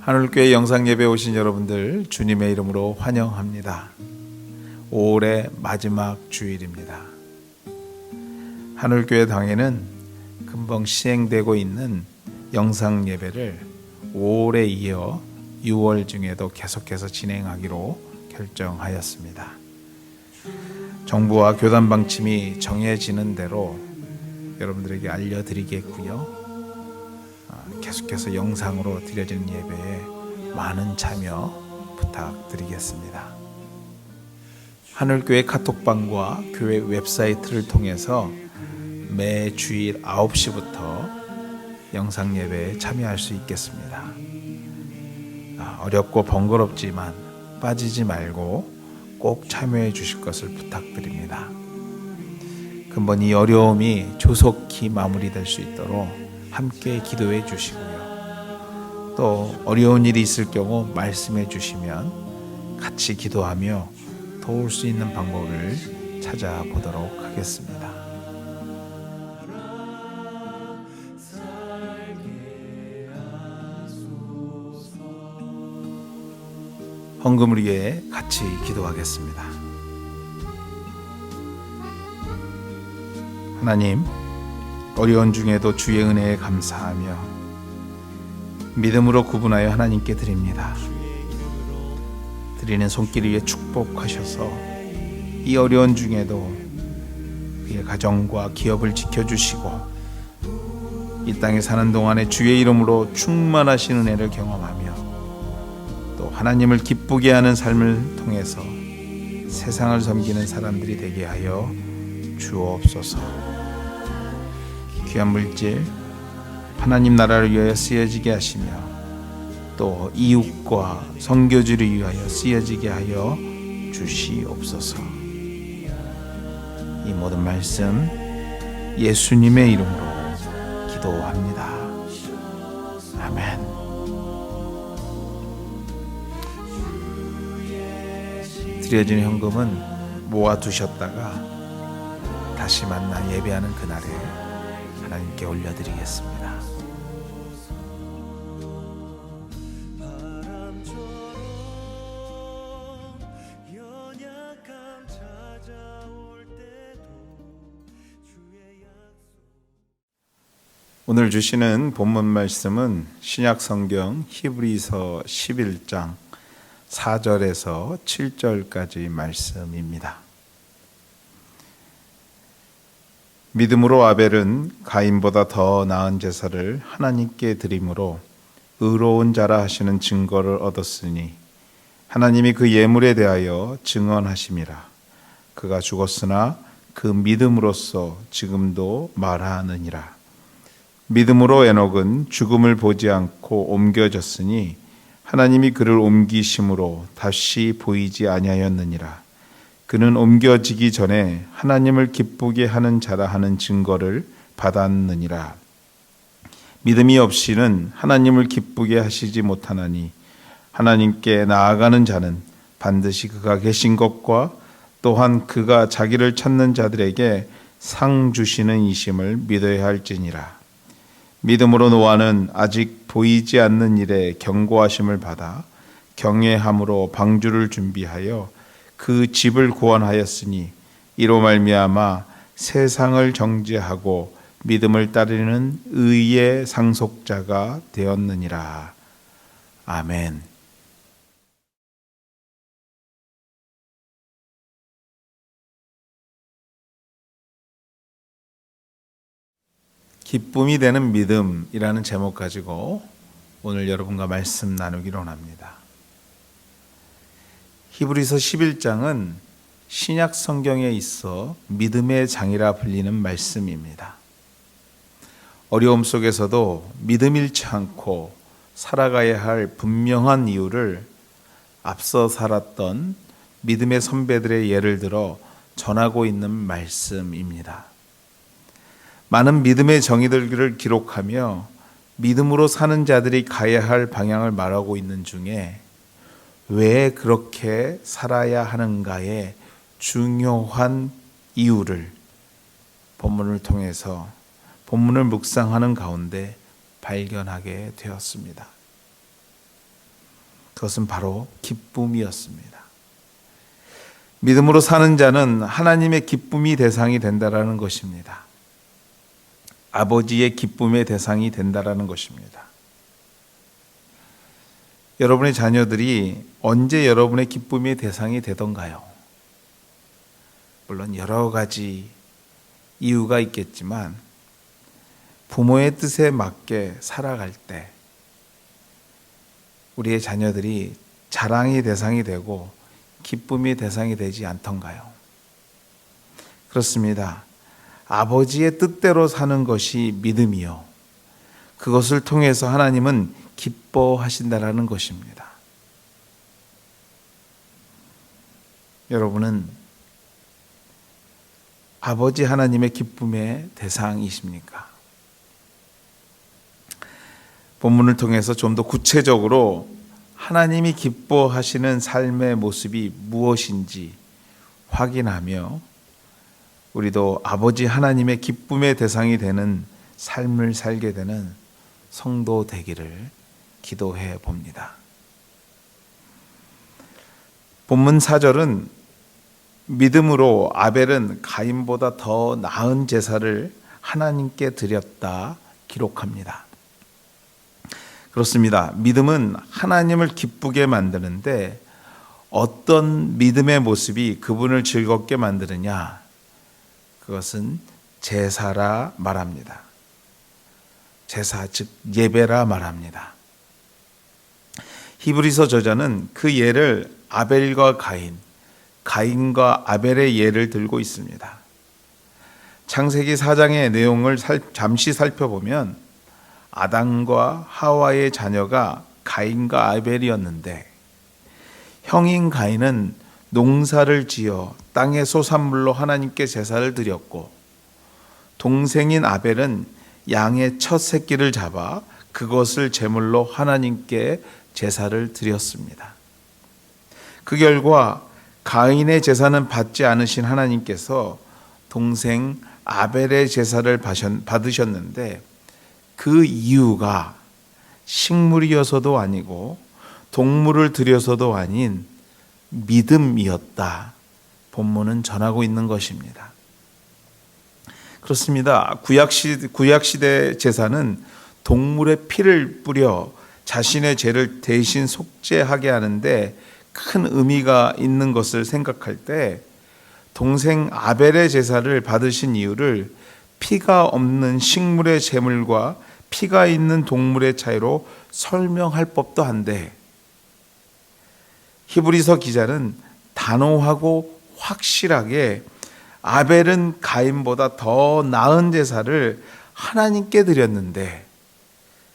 하늘교회 영상예배 오신 여러분들 주님의 이름으로 환영합니다. 5월의 마지막 주일입니다. 하늘교회 당에는 금방 시행되고 있는 영상예배를 5월에 이어 6월 중에도 계속해서 진행하기로 결정하였습니다. 정부와 교단 방침이 정해지는 대로 여러분들에게 알려드리겠고요. 계속해서 영상으로 드려지는 예배에 많은 참여 부탁드리겠습니다. 하늘교회 카톡방과 교회 웹사이트를 통해서 매 주일 9시부터 영상 예배에 참여할 수 있겠습니다. 어렵고 번거롭지만 빠지지 말고 꼭 참여해 주실 것을 부탁드립니다. 금번 이 어려움이 조속히 마무리될 수 있도록 함께 기도해 주시고요. 또 어려운 일이 있을 경우 말씀해 주시면 같이 기도하며 도울 수 있는 방법을 찾아보도록 하겠습니다. 헌금을 위해 같이 기도하겠습니다. 하나님, 어려운 중에도 주의 은혜에 감사하며 믿음으로 구분하여 하나님께 드립니다. 드리는 손길 위에 축복하셔서 이 어려운 중에도 그의 가정과 기업을 지켜주시고 이 땅에 사는 동안에 주의 이름으로 충만하신 은혜를 경험하며 또 하나님을 기쁘게 하는 삶을 통해서 세상을 섬기는 사람들이 되게 하여 주옵소서. 귀한 물질 하나님 나라를 위하여 쓰여지게 하시며 또 이웃과 선교지를 위하여 쓰여지게 하여 주시옵소서. 이 모든 말씀 예수님의 이름으로 기도합니다. 아멘. 드려진 현금은 모아두셨다가 다시 만나 예배하는 그날에 하나님께 올려드리겠습니다. 오늘 주시는 본문 말씀은 신약성경 히브리서 11장 4절에서 7절까지 말씀입니다. 믿음으로 아벨은 가인보다 더 나은 제사를 하나님께 드림으로 의로운 자라 하시는 증거를 얻었으니 하나님이 그 예물에 대하여 증언하심이라. 그가 죽었으나 그 믿음으로써 지금도 말하느니라. 믿음으로 에녹은 죽음을 보지 않고 옮겨졌으니 하나님이 그를 옮기심으로 다시 보이지 아니하였느니라. 그는 옮겨지기 전에 하나님을 기쁘게 하는 자라 하는 증거를 받았느니라. 믿음이 없이는 하나님을 기쁘게 하시지 못하나니 하나님께 나아가는 자는 반드시 그가 계신 것과 또한 그가 자기를 찾는 자들에게 상 주시는 이심을 믿어야 할지니라. 믿음으로 노아는 아직 보이지 않는 일에 경고하심을 받아 경외함으로 방주를 준비하여 그 집을 구원하였으니 이로 말미암아 세상을 정죄하고 믿음을 따르는 의의 상속자가 되었느니라. 아멘. 기쁨이 되는 믿음이라는 제목 가지고 오늘 여러분과 말씀 나누기로 합니다. 히브리서 11장은 신약 성경에 있어 믿음의 장이라 불리는 말씀입니다. 어려움 속에서도 믿음 잃지 않고 살아가야 할 분명한 이유를 앞서 살았던 믿음의 선배들의 예를 들어 전하고 있는 말씀입니다. 많은 믿음의 정의들을 기록하며 믿음으로 사는 자들이 가야 할 방향을 말하고 있는 중에 왜 그렇게 살아야 하는가의 중요한 이유를 본문을 통해서 본문을 묵상하는 가운데 발견하게 되었습니다. 그것은 바로 기쁨이었습니다. 믿음으로 사는 자는 하나님의 기쁨이 대상이 된다라는 것입니다. 아버지의 기쁨의 대상이 된다라는 것입니다. 여러분의 자녀들이 언제 여러분의 기쁨의 대상이 되던가요? 물론 여러 가지 이유가 있겠지만 부모의 뜻에 맞게 살아갈 때 우리의 자녀들이 자랑의 대상이 되고 기쁨의 대상이 되지 않던가요? 그렇습니다. 아버지의 뜻대로 사는 것이 믿음이요. 그것을 통해서 하나님은 기뻐하신다라는 것입니다. 여러분은 아버지 하나님의 기쁨의 대상이십니까? 본문을 통해서 좀 더 구체적으로 하나님이 기뻐하시는 삶의 모습이 무엇인지 확인하며 우리도 아버지 하나님의 기쁨의 대상이 되는 삶을 살게 되는 성도 되기를 기도해 봅니다. 본문 4절은 믿음으로 아벨은 가인보다 더 나은 제사를 하나님께 드렸다 기록합니다. 그렇습니다. 믿음은 하나님을 기쁘게 만드는데 어떤 믿음의 모습이 그분을 즐겁게 만드느냐? 그것은 제사라 말합니다. 제사, 즉 예배라 말합니다. 히브리서 저자는 그 예를 아벨과 가인과 아벨의 예를 들고 있습니다. 창세기 4장의 내용을 잠시 살펴보면 아담과 하와의 자녀가 가인과 아벨이었는데 형인 가인은 농사를 지어 땅의 소산물로 하나님께 제사를 드렸고 동생인 아벨은 양의 첫 새끼를 잡아 그것을 제물로 하나님께 제사를 드렸습니다. 그 결과 가인의 제사는 받지 않으신 하나님께서 동생 아벨의 제사를 받으셨는데 그 이유가 식물이어서도 아니고 동물을 들여서도 아닌 믿음이었다. 본문은 전하고 있는 것입니다. 그렇습니다. 구약시대 제사는 동물의 피를 뿌려 자신의 죄를 대신 속죄하게 하는데 큰 의미가 있는 것을 생각할 때 동생 아벨의 제사를 받으신 이유를 피가 없는 식물의 제물과 피가 있는 동물의 차이로 설명할 법도 한데 히브리서 기자는 단호하고 확실하게 아벨은 가인보다 더 나은 제사를 하나님께 드렸는데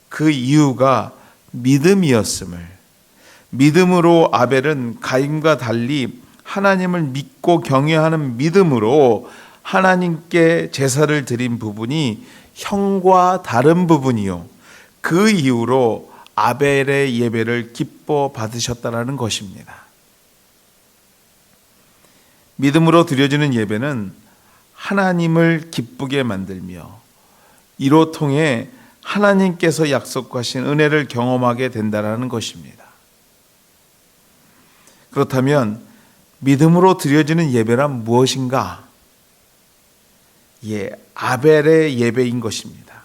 그 이유가 믿음이었음을, 믿음으로 아벨은 가인과 달리 하나님을 믿고 경외하는 믿음으로 하나님께 제사를 드린 부분이 형과 다른 부분이요, 그 이유로 아벨의 예배를 기뻐 받으셨다라는 것입니다. 믿음으로 드려지는 예배는 하나님을 기쁘게 만들며 이로 통해 하나님께서 약속하신 은혜를 경험하게 된다는 것입니다. 그렇다면 믿음으로 드려지는 예배란 무엇인가? 아벨의 예배인 것입니다.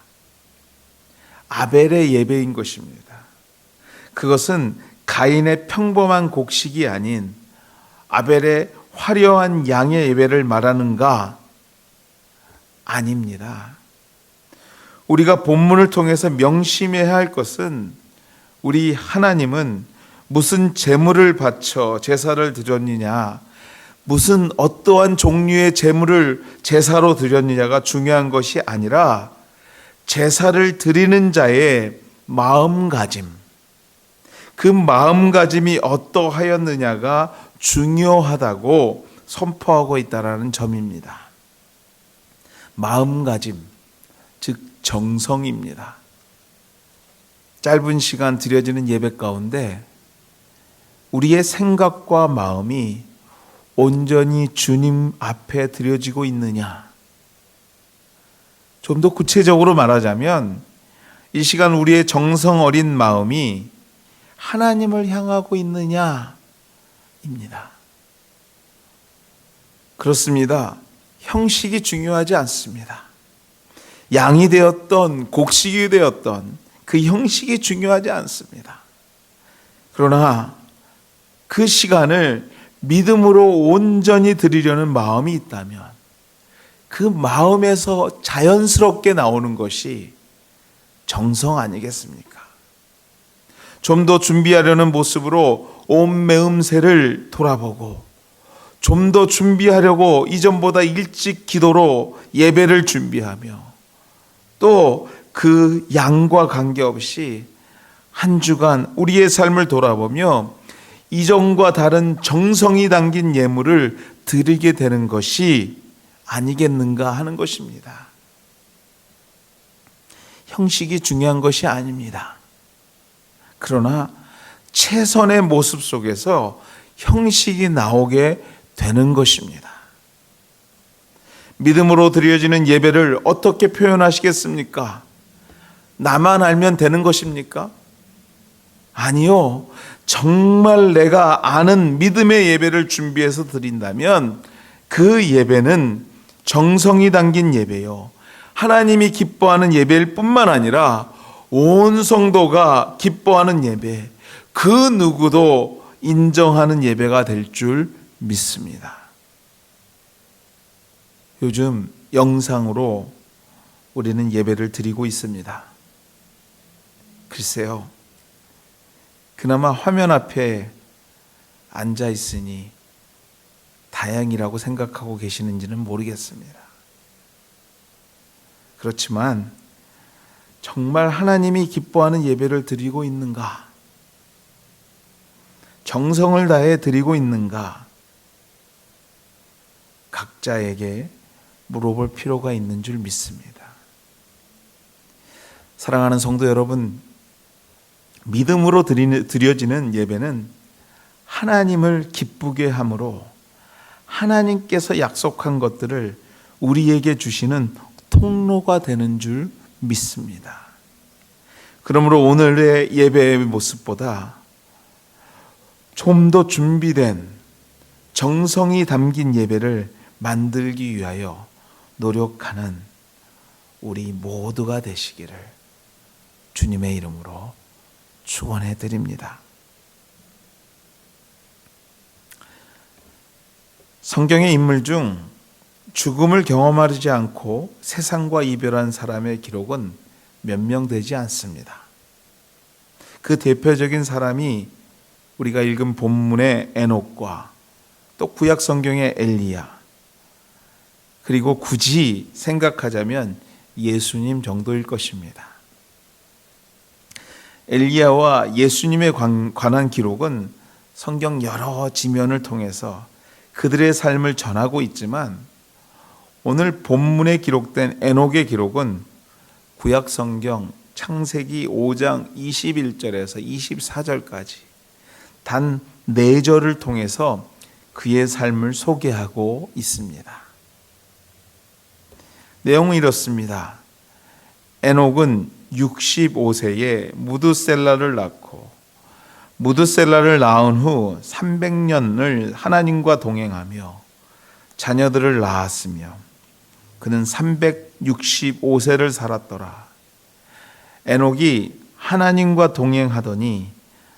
아벨의 예배인 것입니다. 그것은 가인의 평범한 곡식이 아닌 아벨의 화려한 양의 예배를 말하는가? 아닙니다. 우리가 본문을 통해서 명심해야 할 것은 우리 하나님은 무슨 제물을 바쳐 제사를 드렸느냐, 무슨 어떠한 종류의 제물을 제사로 드렸느냐가 중요한 것이 아니라 제사를 드리는 자의 마음가짐, 그 마음가짐이 어떠하였느냐가 중요하다고 선포하고 있다는 점입니다. 마음가짐, 즉 정성입니다. 짧은 시간 드려지는 예배 가운데 우리의 생각과 마음이 온전히 주님 앞에 드려지고 있느냐? 좀 더 구체적으로 말하자면 이 시간 우리의 정성 어린 마음이 하나님을 향하고 있느냐입니다. 그렇습니다. 형식이 중요하지 않습니다. 양이 되었던 곡식이 되었던 그 형식이 중요하지 않습니다. 그러나 그 시간을 믿음으로 온전히 드리려는 마음이 있다면 그 마음에서 자연스럽게 나오는 것이 정성 아니겠습니까? 좀 더 준비하려는 모습으로 온 매음새를 돌아보고 좀 더 준비하려고 이전보다 일찍 기도로 예배를 준비하며 또 그 양과 관계없이 한 주간 우리의 삶을 돌아보며 이전과 다른 정성이 담긴 예물을 드리게 되는 것이 아니겠는가 하는 것입니다. 형식이 중요한 것이 아닙니다. 그러나 최선의 모습 속에서 형식이 나오게 되는 것입니다. 믿음으로 드려지는 예배를 어떻게 표현하시겠습니까? 나만 알면 되는 것입니까? 아니요. 정말 내가 아는 믿음의 예배를 준비해서 드린다면 그 예배는 정성이 담긴 예배요. 하나님이 기뻐하는 예배일 뿐만 아니라 온 성도가 기뻐하는 예배, 그 누구도 인정하는 예배가 될 줄 믿습니다. 요즘 영상으로 우리는 예배를 드리고 있습니다. 글쎄요, 그나마 화면 앞에 앉아 있으니 다행이라고 생각하고 계시는지는 모르겠습니다. 그렇지만 정말 하나님이 기뻐하는 예배를 드리고 있는가? 정성을 다해 드리고 있는가? 각자에게 물어볼 필요가 있는 줄 믿습니다. 사랑하는 성도 여러분, 믿음으로 드려지는 예배는 하나님을 기쁘게 함으로 하나님께서 약속한 것들을 우리에게 주시는 통로가 되는 줄 믿습니다. 그러므로 오늘의 예배의 모습보다 좀 더 준비된 정성이 담긴 예배를 만들기 위하여 노력하는 우리 모두가 되시기를 주님의 이름으로 축원해 드립니다. 성경의 인물 중 죽음을 경험하지 않고 세상과 이별한 사람의 기록은 몇 명 되지 않습니다. 그 대표적인 사람이 우리가 읽은 본문의 에녹과 또 구약 성경의 엘리야, 그리고 굳이 생각하자면 예수님 정도일 것입니다. 엘리야와 예수님에 관한 기록은 성경 여러 지면을 통해서 그들의 삶을 전하고 있지만 오늘 본문에 기록된 에녹의 기록은 구약 성경 창세기 5장 21절에서 24절까지 단 4절을 통해서 그의 삶을 소개하고 있습니다. 내용은 이렇습니다. 에녹은 65세에 무드셀라를 낳고 무드셀라를 낳은 후 300년을 하나님과 동행하며 자녀들을 낳았으며 그는 365세를 살았더라. 에녹이 하나님과 동행하더니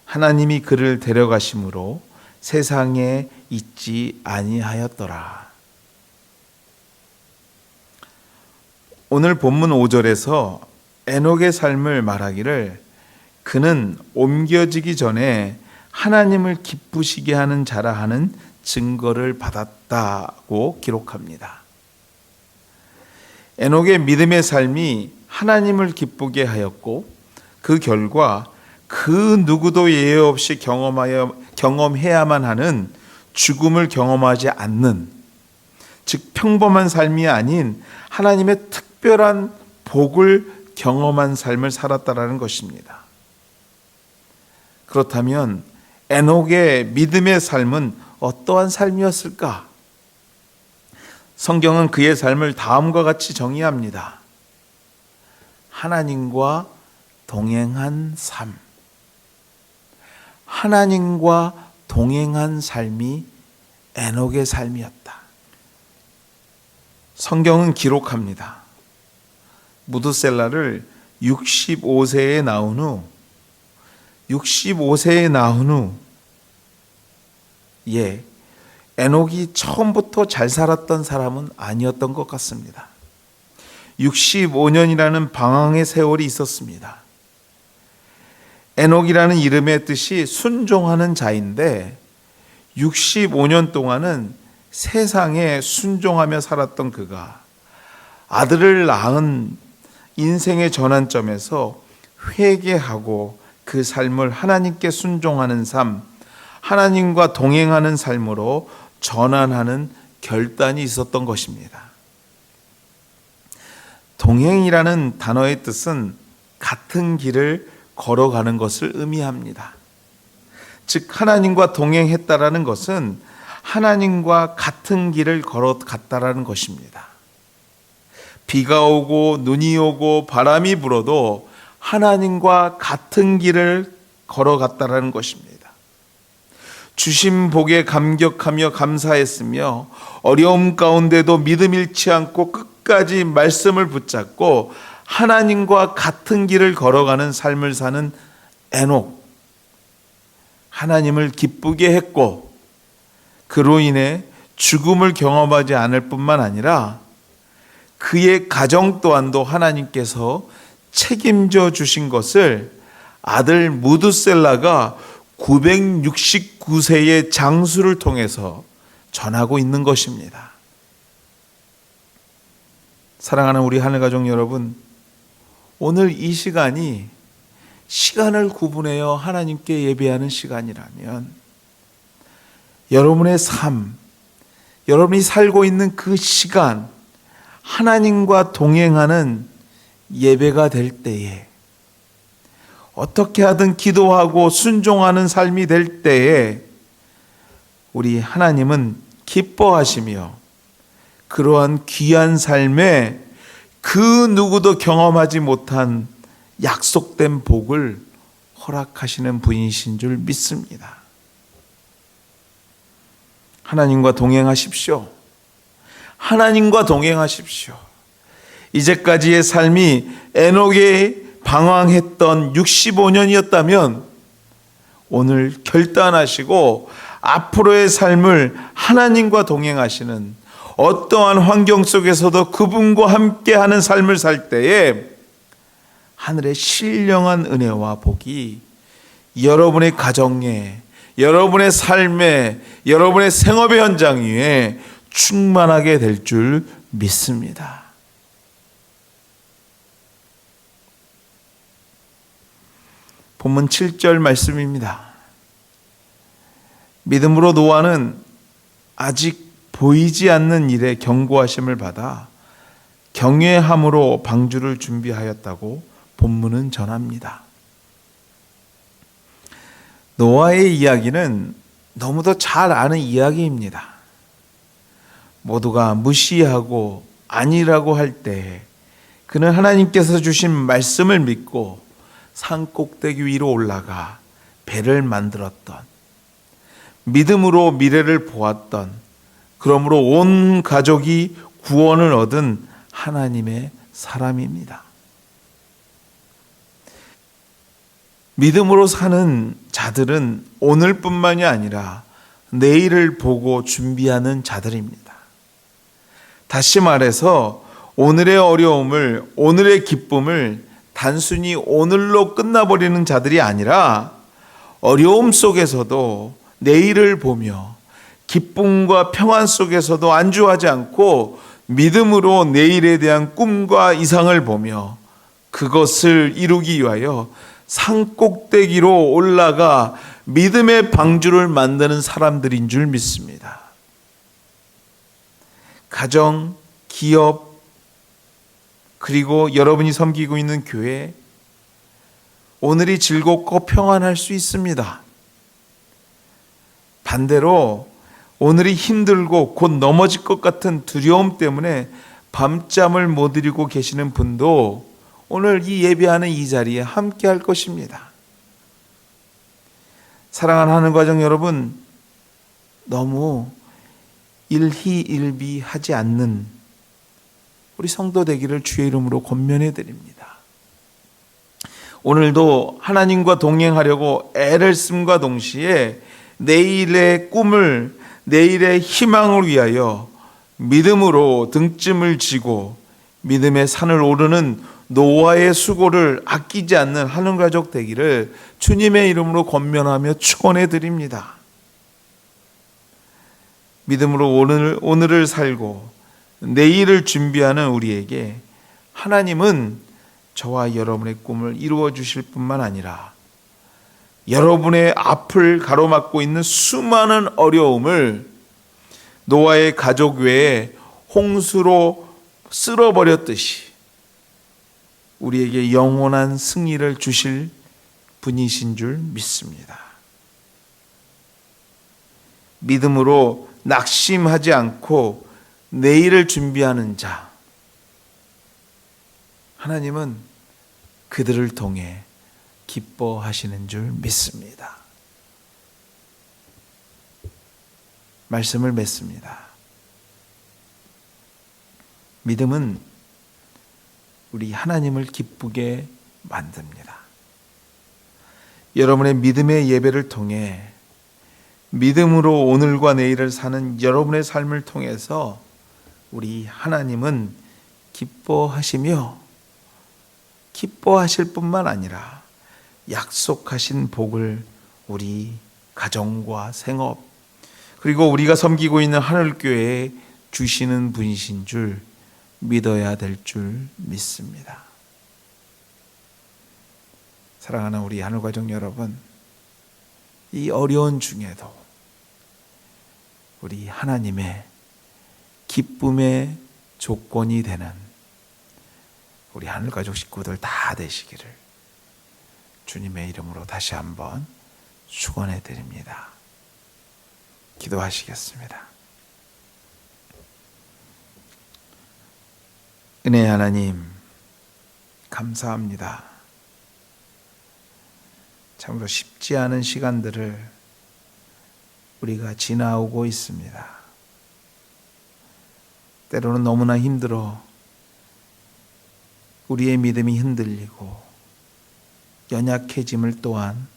하나님이 그를 데려가심으로 세상에 있지 아니하였더라. 오늘 본문 5절에서 에녹의 삶을 말하기를 그는 옮겨지기 전에 하나님을 기쁘시게 하는 자라 하는 증거를 받았다고 기록합니다. 에녹의 믿음의 삶이 하나님을 기쁘게 하였고 그 결과 그 누구도 예외 없이 경험해야만 하는 죽음을 경험하지 않는, 즉 평범한 삶이 아닌 하나님의 특별한 복을 경험한 삶을 살았다라는 것입니다. 그렇다면 에녹의 믿음의 삶은 어떠한 삶이었을까? 성경은 그의 삶을 다음과 같이 정의합니다. 하나님과 동행한 삶. 하나님과 동행한 삶이 에녹의 삶이었다. 성경은 기록합니다. 무드셀라를 65세에 낳은 후 에녹이 처음부터 잘 살았던 사람은 아니었던 것 같습니다. 65년이라는 방황의 세월이 있었습니다. 에녹이라는 이름의 뜻이 순종하는 자인데 65년 동안은 세상에 순종하며 살았던 그가 아들을 낳은 인생의 전환점에서 회개하고 그 삶을 하나님께 순종하는 삶, 하나님과 동행하는 삶으로 전환하는 결단이 있었던 것입니다. 동행이라는 단어의 뜻은 같은 길을 걸어가는 것을 의미합니다. 즉 하나님과 동행했다라는 것은 하나님과 같은 길을 걸어갔다라는 것입니다. 비가 오고 눈이 오고 바람이 불어도 하나님과 같은 길을 걸어갔다라는 것입니다. 주신 복에 감격하며 감사했으며 어려움 가운데도 믿음 잃지 않고 끝까지 말씀을 붙잡고 하나님과 같은 길을 걸어가는 삶을 사는 에녹. 하나님을 기쁘게 했고 그로 인해 죽음을 경험하지 않을 뿐만 아니라 그의 가정 또한도 하나님께서 책임져 주신 것을 아들 무드셀라가 969세의 장수를 통해서 전하고 있는 것입니다. 사랑하는 우리 하늘가족 여러분, 오늘 이 시간이 시간을 구분하여 하나님께 예배하는 시간이라면 여러분의 삶, 여러분이 살고 있는 그 시간, 하나님과 동행하는 예배가 될 때에 어떻게 하든 기도하고 순종하는 삶이 될 때에 우리 하나님은 기뻐하시며 그러한 귀한 삶에 그 누구도 경험하지 못한 약속된 복을 허락하시는 분이신 줄 믿습니다. 하나님과 동행하십시오. 하나님과 동행하십시오. 이제까지의 삶이 에녹의 방황했던 65년이었다면 오늘 결단하시고 앞으로의 삶을 하나님과 동행하시는 어떠한 환경 속에서도 그분과 함께하는 삶을 살 때에 하늘의 신령한 은혜와 복이 여러분의 가정에, 여러분의 삶에, 여러분의 생업의 현장 위에 충만하게 될 줄 믿습니다. 본문 7절 말씀입니다. 믿음으로 노아는 아직 보이지 않는 일에 경고하심을 받아 경외함으로 방주를 준비하였다고 본문은 전합니다. 노아의 이야기는 너무도 잘 아는 이야기입니다. 모두가 무시하고 아니라고 할 때 그는 하나님께서 주신 말씀을 믿고 산 꼭대기 위로 올라가 배를 만들었던, 믿음으로 미래를 보았던, 그러므로 온 가족이 구원을 얻은 하나님의 사람입니다. 믿음으로 사는 자들은 오늘뿐만이 아니라 내일을 보고 준비하는 자들입니다. 다시 말해서 오늘의 어려움을, 오늘의 기쁨을 단순히 오늘로 끝나버리는 자들이 아니라 어려움 속에서도 내일을 보며 기쁨과 평안 속에서도 안주하지 않고 믿음으로 내일에 대한 꿈과 이상을 보며 그것을 이루기 위하여 산 꼭대기로 올라가 믿음의 방주를 만드는 사람들인 줄 믿습니다. 가정, 기업, 그리고 여러분이 섬기고 있는 교회, 오늘이 즐겁고 평안할 수 있습니다. 반대로 오늘이 힘들고 곧 넘어질 것 같은 두려움 때문에 밤잠을 못 이루고 계시는 분도 오늘 이 예배하는 이 자리에 함께 할 것입니다. 사랑하는 하늘가족 여러분, 너무 일희일비하지 않는 우리 성도 되기를 주의 이름으로 권면해 드립니다. 오늘도 하나님과 동행하려고 애를 씀과 동시에 내일의 꿈을, 내일의 희망을 위하여 믿음으로 등짐을 지고 믿음의 산을 오르는 노아의 수고를 아끼지 않는 하늘가족 되기를 주님의 이름으로 권면하며 축원해 드립니다. 믿음으로 오늘을 살고 내일을 준비하는 우리에게 하나님은 저와 여러분의 꿈을 이루어 주실 뿐만 아니라 여러분의 앞을 가로막고 있는 수많은 어려움을 노아의 가족 외에 홍수로 쓸어버렸듯이 우리에게 영원한 승리를 주실 분이신 줄 믿습니다. 믿음으로 낙심하지 않고 내일을 준비하는 자, 하나님은 그들을 통해 기뻐하시는 줄 믿습니다. 말씀을 맺습니다. 믿음은 우리 하나님을 기쁘게 만듭니다. 여러분의 믿음의 예배를 통해 믿음으로 오늘과 내일을 사는 여러분의 삶을 통해서 우리 하나님은 기뻐하시며 기뻐하실 뿐만 아니라 약속하신 복을 우리 가정과 생업 그리고 우리가 섬기고 있는 하늘교회에 주시는 분이신 줄 믿어야 될 줄 믿습니다. 사랑하는 우리 하늘가족 여러분, 이 어려운 중에도 우리 하나님의 기쁨의 조건이 되는 우리 하늘가족 식구들 다 되시기를 주님의 이름으로 다시 한번 축원해 드립니다. 기도하시겠습니다. 은혜의 하나님, 감사합니다. 참으로 쉽지 않은 시간들을 우리가 지나오고 있습니다. 때로는 너무나 힘들어 우리의 믿음이 흔들리고 연약해짐을 또한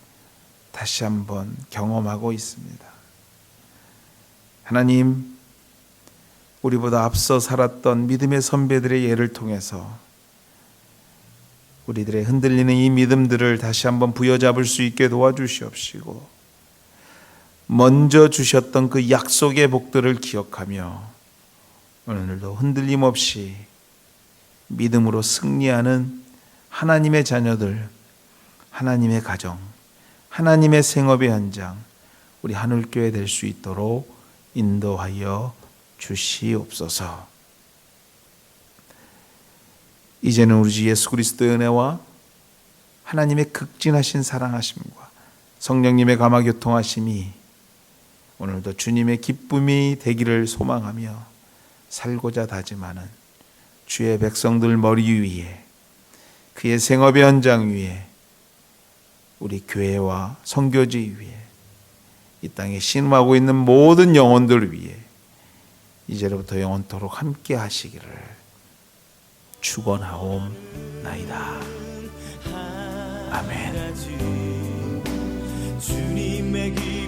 다시 한번 경험하고 있습니다. 하나님, 우리보다 앞서 살았던 믿음의 선배들의 예를 통해서 우리들의 흔들리는 이 믿음들을 다시 한번 부여잡을 수 있게 도와주시옵시고, 먼저 주셨던 그 약속의 복들을 기억하며 오늘도 흔들림 없이 믿음으로 승리하는 하나님의 자녀들, 하나님의 가정, 하나님의 생업의 현장, 우리 하늘교회 될 수 있도록 인도하여 주시옵소서. 이제는 우리 주 예수 그리스도의 은혜와 하나님의 극진하신 사랑하심과 성령님의 감화교통하심이 오늘도 주님의 기쁨이 되기를 소망하며 살고자 다짐하는 주의 백성들 머리 위에, 그의 생업의 현장 위에, 우리 교회와 선교지 위에, 이 땅에 신음하고 있는 모든 영혼들 위에 이제로부터 영원토록 함께 하시기를 축원하옵나이다. 아멘. 주님의 길